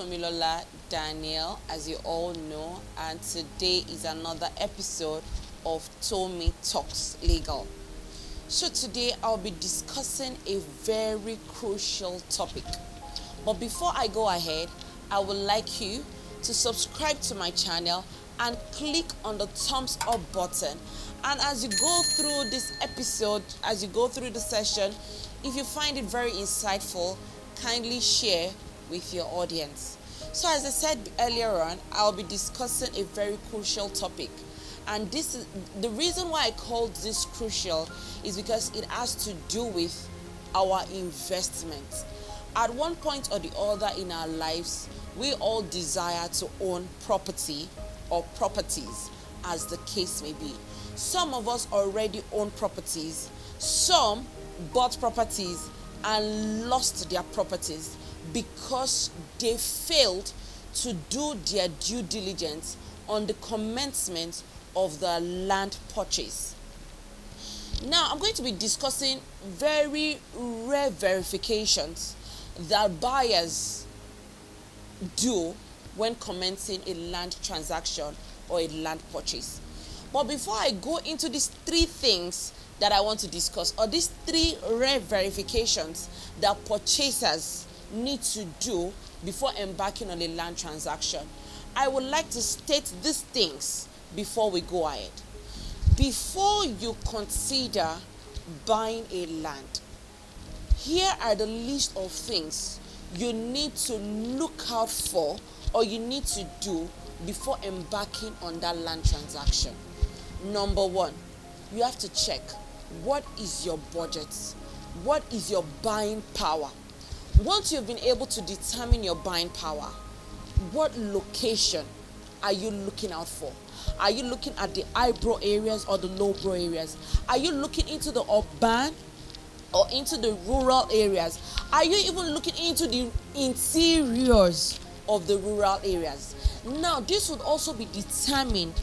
Tomilola Daniel, as you all know, and today is another episode of Tomi Talks Legal. So today I'll be discussing a very crucial topic. But before I go ahead, I would like you to subscribe to my channel and click on the thumbs up button. And as you go through this episode, as you go through the session, if you find it very insightful, kindly share with your audience. So as I said earlier on, I'll be discussing a very crucial topic. And this is the reason why I called this crucial is because it has to do with our investment. At one point or the other in our lives, we all desire to own property or properties, as the case may be. Some of us already own properties. Some bought properties and lost their properties because they failed to do their due diligence on the commencement of the land purchase. Now, I'm going to be discussing very rare verifications that buyers do when commencing a land transaction or a land purchase. But before I go into these three things that I want to discuss, or these three rare verifications that purchasers need to do before embarking on a land transaction, I would like to state these things before we go ahead. Before you consider buying a land, here are the list of things you need to look out for or you need to do before embarking on that land transaction. Number one, you have to check, what is your budget? What is your buying power? Once you've been able to determine your buying power, what location are you looking out for? Are you looking at the high-brow areas or the low-brow areas? Are you looking into the urban or into the rural areas? Are you even looking into the interiors of the rural areas? Now, this would also be determined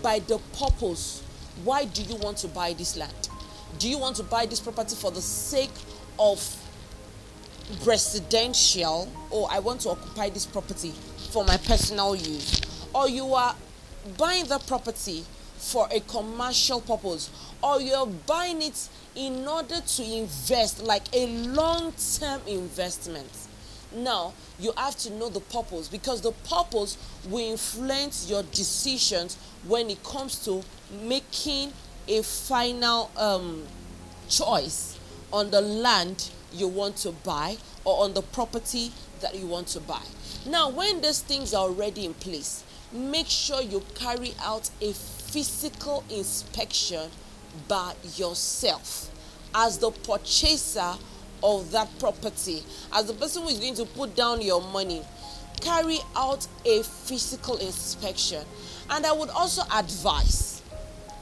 by the purpose. Why do you want to buy this land? Do you want to buy this property for the sake of residential, or I want to occupy this property for my personal use? Or you are buying the property for a commercial purpose, or you're buying it in order to invest, like a long-term investment. Now, you have to know the purpose, because the purpose will influence your decisions when it comes to making a final choice on the land you want to buy or on the property that you want to buy. Now, when these things are already in place, make sure you carry out a physical inspection by yourself as the purchaser of that property, as the person who is going to put down your money. Carry out a physical inspection. And I would also advise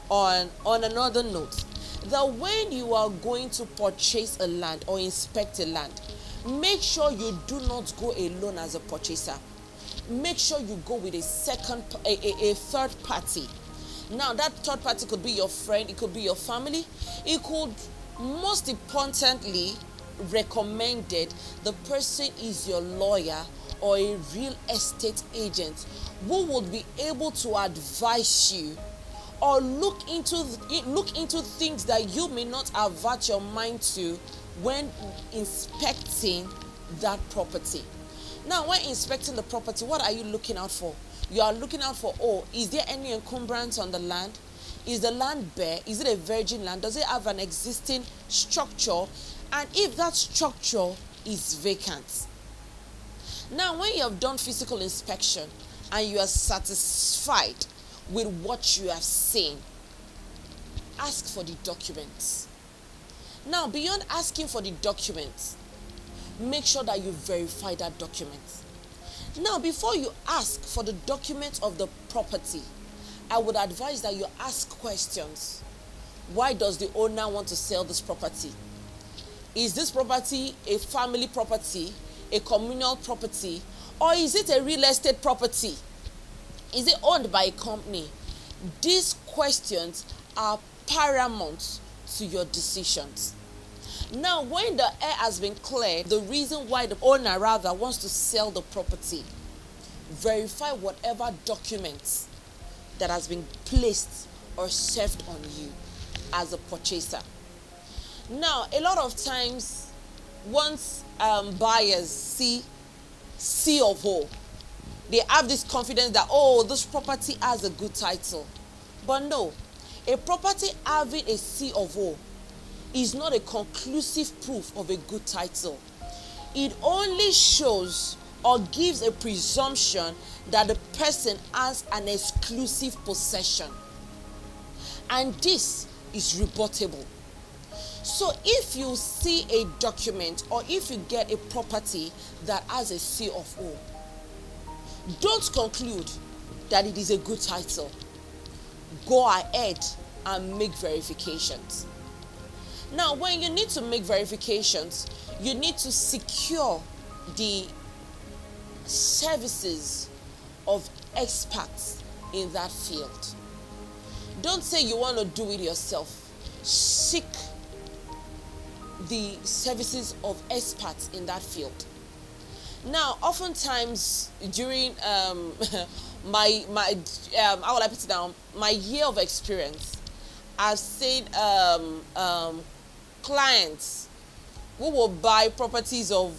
on another note that when you are going to purchase a land or inspect a land, make sure you do not go alone as a purchaser. Make sure you go with a third party. Now, that third party could be your friend, it could be your family, it could, most importantly, recommended, the person is your lawyer or a real estate agent who would be able to advise you or look into things that you may not avert your mind to when inspecting that property. Now, when inspecting the property, what are you looking out for? You are looking out for, is there any encumbrance on the land? Is the land bare? Is it a virgin land? Does it have an existing structure? And if that structure is vacant. Now, when you have done physical inspection and you are satisfied with what you have seen, ask for the documents. Now, beyond asking for the documents, make sure that you verify that document. Now, before you ask for the document of the property, I would advise that you ask questions. Why does the owner want to sell this property? Is this property a family property, a communal property, or is it a real estate property? Is it owned by a company? These questions are paramount to your decisions. Now, when the air has been cleared, the reason why the owner rather wants to sell the property, verify whatever documents that has been placed or served on you as a purchaser. Now, a lot of times, once buyers see C of O, they have this confidence that, oh, this property has a good title. But no, a property having a C of O is not a conclusive proof of a good title. It only shows or gives a presumption that the person has an exclusive possession. And this is rebuttable. So if you see a document or if you get a property that has a C of O, don't conclude that it is a good title. Go ahead and make verifications. Now, when you need to make verifications, you need to secure the services of experts in that field. Don't say you want to do it yourself. Seek the services of experts in that field. Now, oftentimes during my how will I put it down? My year of experience, I've seen clients who will buy properties of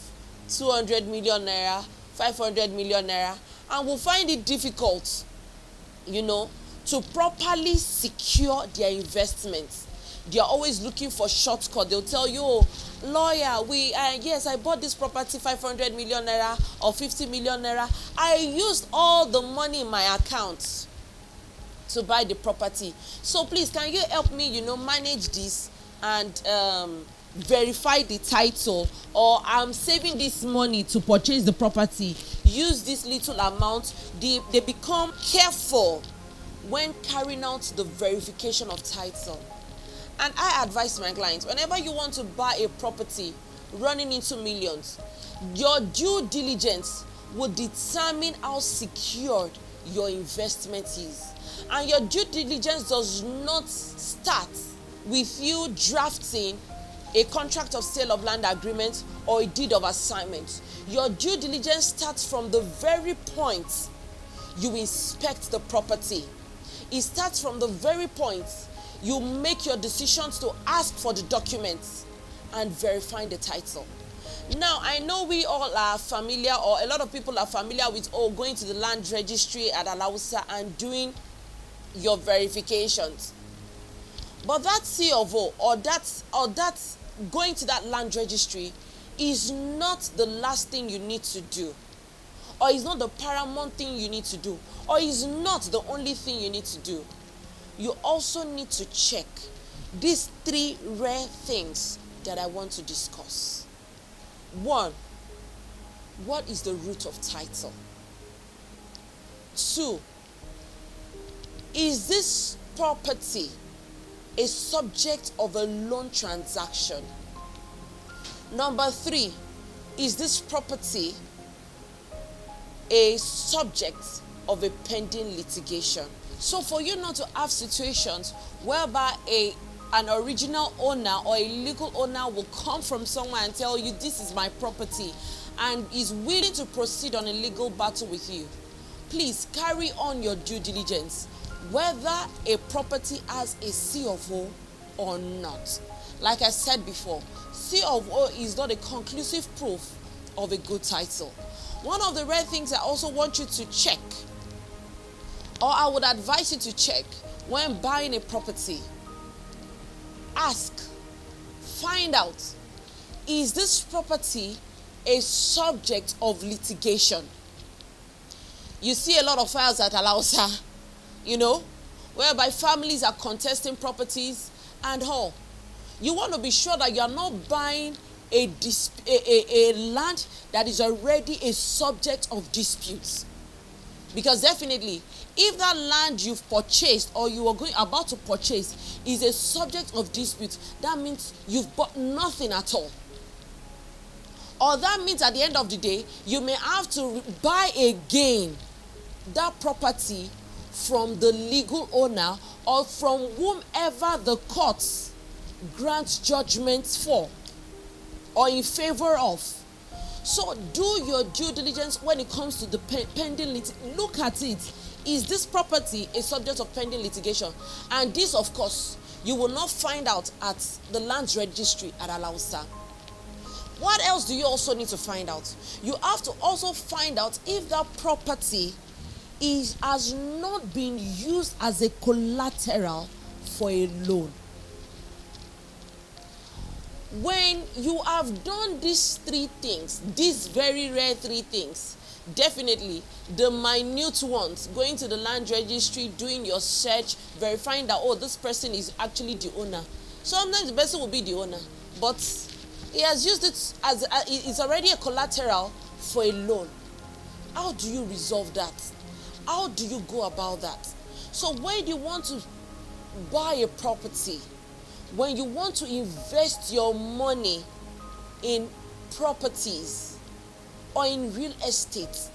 200 million naira, 500 million naira, and will find it difficult, to properly secure their investments. They are always looking for shortcut. They'll tell you, oh, lawyer, yes, I bought this property 500 million naira or 50 million naira. I used all the money in my account to buy the property. So please, can you help me, manage this and verify the title, or I'm saving this money to purchase the property. Use this little amount. They become careful when carrying out the verification of title. And I advise my clients, whenever you want to buy a property running into millions, your due diligence will determine how secured your investment is. And your due diligence does not start with you drafting a contract of sale of land agreement or a deed of assignment. Your due diligence starts from the very point you inspect the property. It starts from the very point you make your decisions to ask for the documents and verifying the title. Now, I know we all are familiar, or a lot of people are familiar with going to the land registry at Alausa and doing your verifications. But that C of O or that going to that land registry is not the last thing you need to do, or is not the paramount thing you need to do, or is not the only thing you need to do. You also need to check these three rare things that I want to discuss. 1, what is the root of title? 2, is this property a subject of a loan transaction? Number 3, is this property a subject of a pending litigation? So for you not to have situations whereby an original owner or a legal owner will come from somewhere and tell you, this is my property, and is willing to proceed on a legal battle with you, please carry on your due diligence, whether a property has a C of O or not. Like I said before, C of O is not a conclusive proof of a good title. One of the rare things I also want you to check, or I would advise you to check when buying a property, ask, find out, is this property a subject of litigation? You see a lot of files at Alausa, whereby families are contesting properties and all. You want to be sure that you are not buying a land that is already a subject of disputes. Because definitely, if that land you've purchased or you are about to purchase is a subject of dispute, that means you've bought nothing at all. Or that means at the end of the day, you may have to buy again that property from the legal owner or from whomever the courts grant judgments for or in favor of. So do your due diligence when it comes to the pending litigation. Look at it. Is this property a subject of pending litigation? And this, of course, you will not find out at the land registry at Alausa. What else do you also need to find out? You have to also find out if that property has not been used as a collateral for a loan. When you have done these three things, these very rare three things, definitely the minute ones, going to the land registry, doing your search, verifying that, oh, this person is actually the owner. Sometimes the person will be the owner, but he has used it as it's already a collateral for a loan. How do you resolve that? How do you go about that? So when you want to buy a property, when you want to invest your money in properties or in real estate,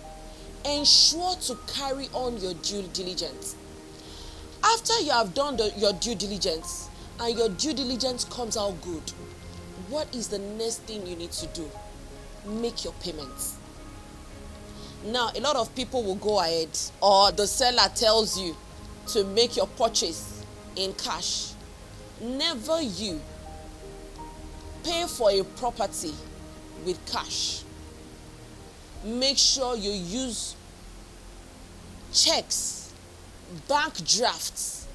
ensure to carry on your due diligence. After you have done your due diligence and your due diligence comes out good, what is the next thing you need to do? Make your payments. Now, a lot of people will go ahead, or the seller tells you to make your purchase in cash. Never you pay for a property with cash. Make sure you use checks, bank drafts,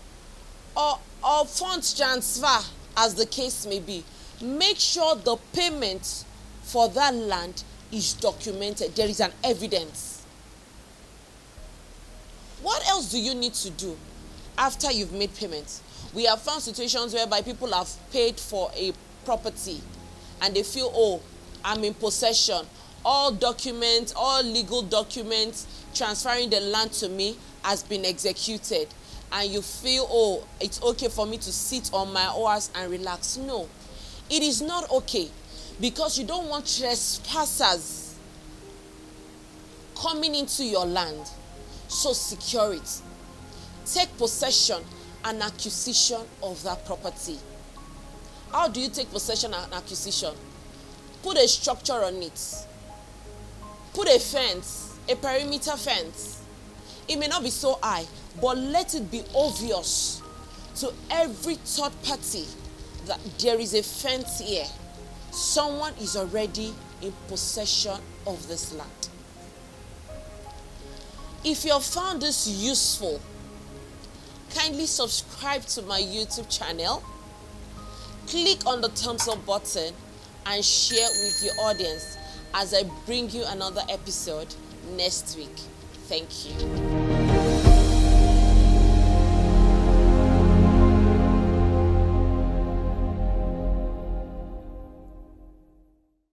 or funds transfer, as the case may be. Make sure the payment for that land is documented. There is an evidence. What else do you need to do after you've made payments? We have found situations whereby people have paid for a property and they feel, oh, I'm in possession. All documents, all legal documents transferring the land to me has been executed. And you feel, oh, it's okay for me to sit on my oars and relax. No, it is not okay, because you don't want trespassers coming into your land. So secure it. Take possession and acquisition of that property. How do you take possession and acquisition? Put a structure on it. Put a fence, a perimeter fence. It may not be so high, but let it be obvious to every third party that there is a fence here. Someone is already in possession of this land. If you have found this useful, kindly subscribe to my YouTube channel, click on the thumbs up button, and share with your audience as I bring you another episode next week. Thank you.